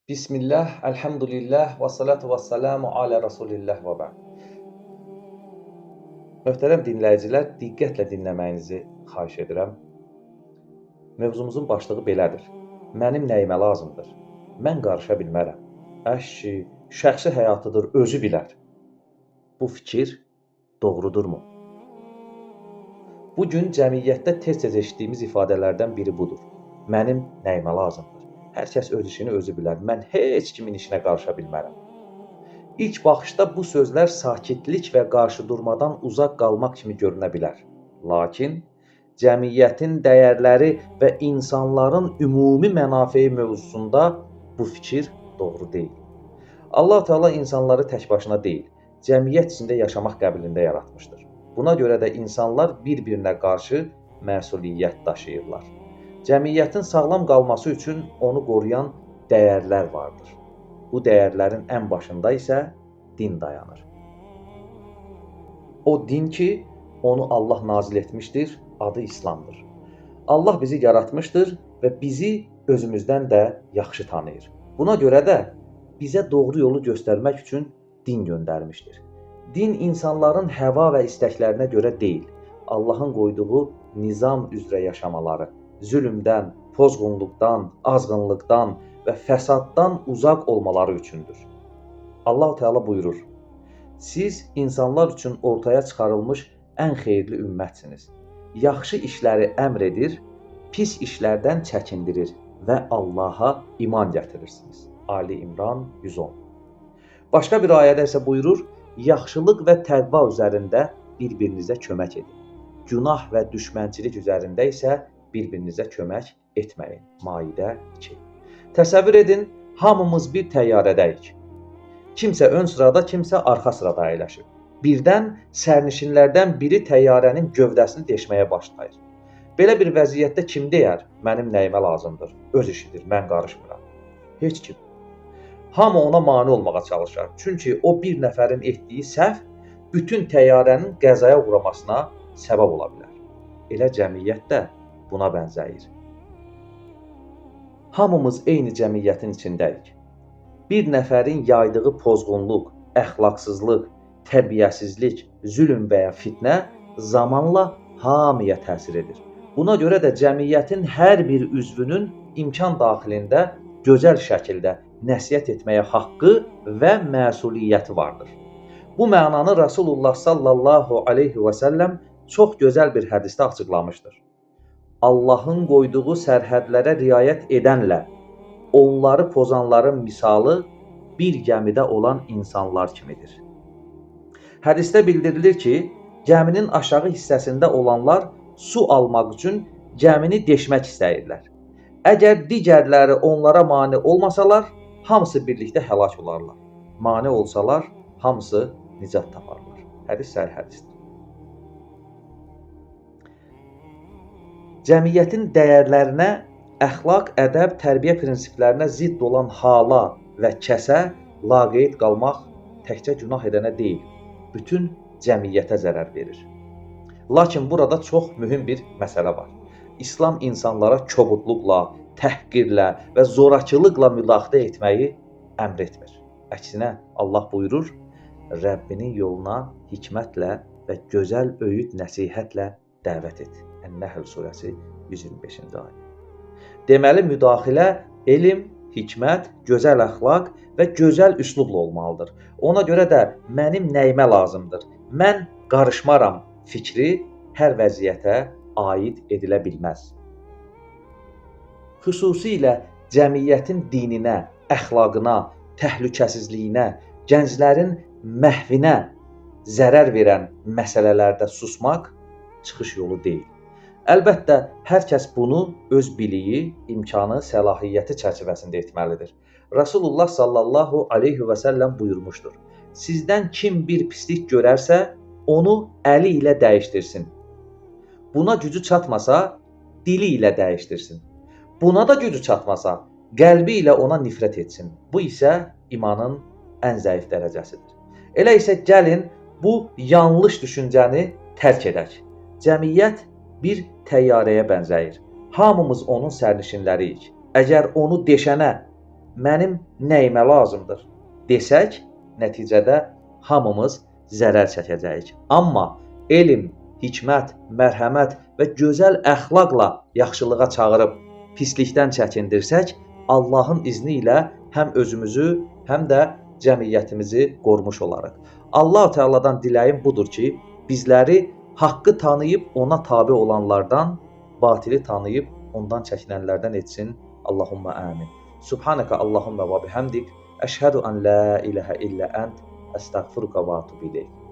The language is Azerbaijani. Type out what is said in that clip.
Bismillah, elhamdülillah və salatu və salamu alə Rasulillah və bə'd. Möhtərəm dinləyicilər, diqqətlə dinləməyinizi xahiş edirəm. Mövzumuzun başlığı belədir. Mənim nəyimə lazımdır? Mən qarışa bilmərəm. Əşki, şəxsi həyatıdır, özü bilər. Bu fikir doğrudurmu? Bugün cəmiyyətdə tez-tez eşitdiyimiz ifadələrdən biri budur. Mənim nəyimə lazımdır? Hər kəs öz işini özü bilər. Mən heç kimin işinə qarışa bilmərəm. İlk baxışda bu sözlər sakitlik və qarşıdurmadan uzaq qalmaq kimi görünə bilər. Lakin cəmiyyətin dəyərləri və insanların ümumi mənafeyi mövzusunda bu fikir doğru deyil. Allah Teala insanları tək başına deyil, cəmiyyət içində yaşamaq qəbilində yaratmışdır. Buna görə də insanlar bir-birinə qarşı məsuliyyət daşıyırlar. Cəmiyyətin sağlam qalması üçün onu qoruyan dəyərlər vardır. Bu dəyərlərin ən başında isə din dayanır. O din ki, onu Allah nazil etmişdir, adı İslamdır. Allah bizi yaratmışdır və bizi özümüzdən də yaxşı tanıyır. Buna görə də bizə doğru yolu göstərmək üçün din göndərmişdir. Din insanların həva və istəklərinə görə deyil, Allahın qoyduğu nizam üzrə yaşamaları, zülmdən, pozğunluqdan, azğınlıqdan və fəsaddan uzaq olmaları üçündür. Allah Teala buyurur: Siz insanlar üçün ortaya çıxarılmış ən xeyirli ümmətsiniz. Yaxşı işləri əmr edir, pis işlərdən çəkindirir və Allaha iman gətirirsiniz. Ali İmran 110. Başqa bir ayədə isə buyurur: Yaxşılıq və təqva üzərində bir-birinizə kömək edin. Günah və düşmənçilik üzərində isə bir-birinizə kömək etməyin. Maidə 2. Təsəvvür edin, hamımız bir təyyarədəyik. Kimsə ön sırada, kimsə arxa sırada əyləşib. Birdən sərnişinlərdən biri təyyarənin gövdəsini deşməyə başlayır. Belə bir vəziyyətdə kim deyər, mənim nəyimə lazımdır, öz işidir, mən qarışmıram? Heç kim. Hamı ona mane olmağa çalışar. Çünki o bir nəfərin etdiyi səhv bütün təyyarənin qəzaya uğramasına səbəb ola bilər. Elə cəmiyyət də buna bənzəyir. Hamımız eyni cəmiyyətin içindəyik. Bir nəfərin yaydığı pozğunluq, əxlaqsızlıq, tərbiyəsizlik, zülm və ya fitnə zamanla hamıya təsir edir. Buna görə də cəmiyyətin hər bir üzvünün imkan daxilində gözəl şəkildə nəsihət etməyə haqqı və məsuliyyəti vardır. Bu mənanı Rasulullah sallallahu aleyhi və səlləm çox gözəl bir hədisdə açıqlamışdır. Allahın qoyduğu sərhədlərə riayət edənlə onları pozanların misalı bir gəmidə olan insanlar kimidir. Hədisdə bildirilir ki, gəminin aşağı hissəsində olanlar su almaq üçün gəmini deşmək istəyirlər. Əgər digərləri onlara mane olmasalar, hamısı birlikdə həlak olarlar. Mane olsalar, hamısı nicat taparlar. Hədis səhih hədisdir. Cəmiyyətin dəyərlərinə, əxlaq, ədəb, tərbiyə prinsiplərinə zidd olan hala və kəsə laqeyd qalmaq təkcə günah edənə deyil, bütün cəmiyyətə zərər verir. Lakin burada çox mühüm bir məsələ var. İslam insanlara kobudluqla, təhqirlə və zorakılıqla müdaxilə etməyi əmr etmir. Əksinə Allah buyurur: Rəbbinin yoluna hikmətlə və gözəl öyüd nəsihətlə dəvət et. Ən-Nəhl surəsi 125-ci ayə. Deməli, müdaxilə elm, hikmət, gözəl əxlaq və gözəl üslubla olmalıdır. Ona görə də mənim nəyimə lazımdır, mən qarışmaram fikri hər vəziyyətə aid edilə bilməz. Xüsusilə cəmiyyətin dininə, əxlaqına, təhlükəsizliyinə, gənclərin məhvinə zərər verən məsələlərdə susmaq çıxış yolu deyil. Əlbəttə, hər kəs bunu öz biliyi, imkanı, səlahiyyəti çərçivəsində etməlidir. Rasulullah sallallahu aleyhi və səlləm buyurmuşdur: Sizdən kim bir pislik görərsə, onu əli ilə dəyişdirsin. Buna gücü çatmasa, dili ilə dəyişdirsin. Buna da gücü çatmasa, qəlbi ilə ona nifrət etsin. Bu isə imanın ən zəif dərəcəsidir. Elə isə gəlin bu yanlış düşüncəni tərk edək. Cəmiyyət bir təyyarəyə bənzəyir. Hamımız onun sərnişinləriyik. Əgər onu deşənə mənim nəyimə lazımdır desək, nəticədə hamımız zərər çəkəcəyik. Amma elm, hikmət, mərhəmət və gözəl əxlaqla yaxşılığa çağırıb pislikdən çəkindirsək, Allahın izni ilə həm özümüzü, həm də cəmiyyətimizi qorumuş olarıq. Allah Teala'dan diləyim budur ki, bizləri haqqı tanıyıb ona tabe olanlardan, batili tanıyıb ondan çəkinənlərdən etsin. Allahumma amin. Subhanaka Allahumma və bihamdik. Əşhədu an la ilahə illə ənt. Əstəğfiruka və atubu ileyk.